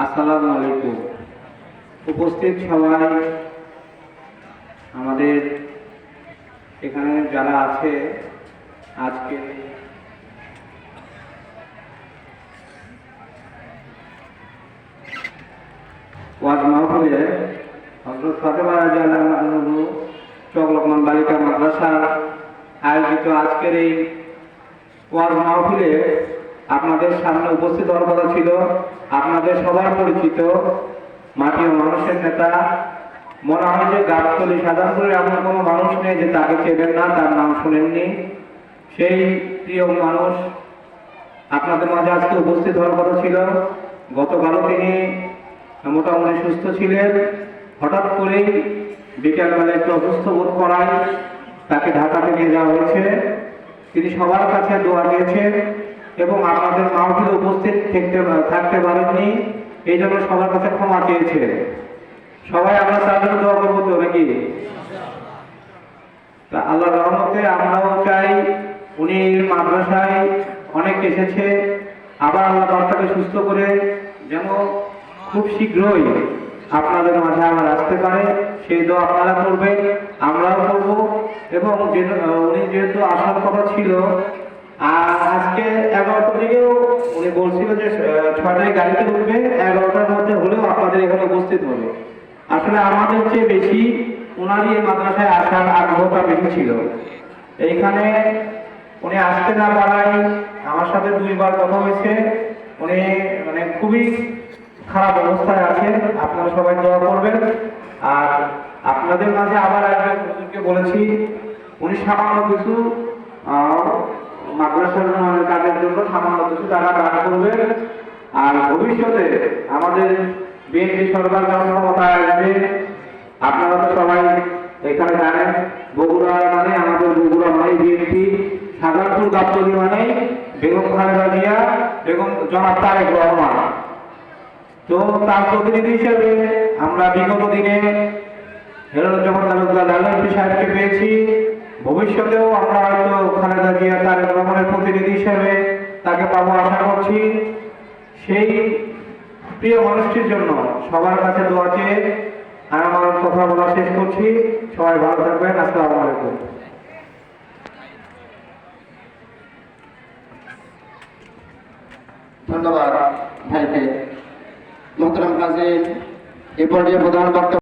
আসসালামু আলাইকুম। উপস্থিত সবাই, আমাদের এখানে যারা আছে আজকে ওয়াজ মাহফিলে হযরত ফাতেমা রাদিয়াল্লাহু আনহা চক লোকমান বালিকা মাদ্রাসার আয়োজিত আজকের এই ওয়াজ মাহফিলে আপনাদের সামনে উপস্থিত হওয়ার কথা ছিল আপনাদের সবার পরিচিত মাটি ও মানুষের নেতা। মনে হয় যে গাবতলী সাধারণপুরের এমন কোনো মানুষ নেই যে তাকে চেনেন না, তার নাম শোনেননি। সেই প্রিয় মানুষ আপনাদের মাঝে আজকে উপস্থিত হওয়ার কথা ছিল। গতকালও তিনি মোটামুটি সুস্থ ছিলেন, হঠাৎ করেই বিকেলবেলা একটু অসুস্থ বোধ করায় তাকে ঢাকাতে নিয়ে যাওয়া হয়েছে। তিনি সবার কাছে দোয়া দিয়েছেন এবং আপনাদের মাহফিলে উপস্থিত থাকতে পারেননি, এই জন্য সবার কাছে ক্ষমা চেয়েছে। সবাই আমরা তার জন্য দোয়া করবো তো নাকি? তা আল্লাহর রহমতে আমরাও চাই, উনি মাদ্রাসায় অনেক এসেছে, আবার আল্লাহ তাকে সুস্থ করে যেন খুব শীঘ্রই আপনাদের মাঝে আবার আসতে পারে, সেই দোয়া আপনারা করবেন, আমরাও করবো। এবং উনি যেহেতু আসার কথা ছিল, আর আজকে 11টার দিকেও উনি বলছিল যে 6টায় গাড়িতে উঠবে, 11টার মধ্যে হলেও আপনাদের এখানে উপস্থিত হবে। আসলে আমাদের চেয়ে বেশি ওনারই এই মাদ্রাসায় আসার আগ্রহটা বেশি ছিল। এইখানে উনি আসতে না পারায় আমার সাথে 2বার কথা হয়েছে। উনি মানে খুবই খারাপ অবস্থায় আছেন, আপনারা সবাই দোয়া করবেন। আর আপনাদের মাঝে আবার একজনকে বলেছি, উনি সামান্য কিছু মাদ্রাসার কাজের জন্য সামান্য কিছু টাকা দান করবেন। আর ভবিষ্যতে আমাদের বিএনপি সরকার যখন ক্ষমতায় আসবে, আপনারা তো সবাই এখানে জানেন, বগুড়া মানে আমাদের বগুড়া মানে বিএনপি, সাজারপুর গাবতলী মানে বেগম খালেদা জিয়া, বেগম জনাব তারেক রহমান। তো তার প্রতিনিধি হিসেবে আমরা বিগত দিনে হেরুজ্জামান তালুকদার এমপি সাহেবকে পেয়েছি, ভবিষ্যতেও আমরা হয়তো খালেদা জিয়া তারেক রহমানের প্রতিনিধি হিসেবে তাকে পাবো আশা করছি। সেই প্রিয় মানুষটির জন্য সবার কাছে দোয়া চেয়ে আমি আমার কথা বলা শেষ করছি। সবাই ভালো থাকবেন। আসসালামু আলাইকুম। ধন্যবাদ ভাইকে। মোহতারাম কাজী, এ পর্যায়ে প্রধান বক্তব্য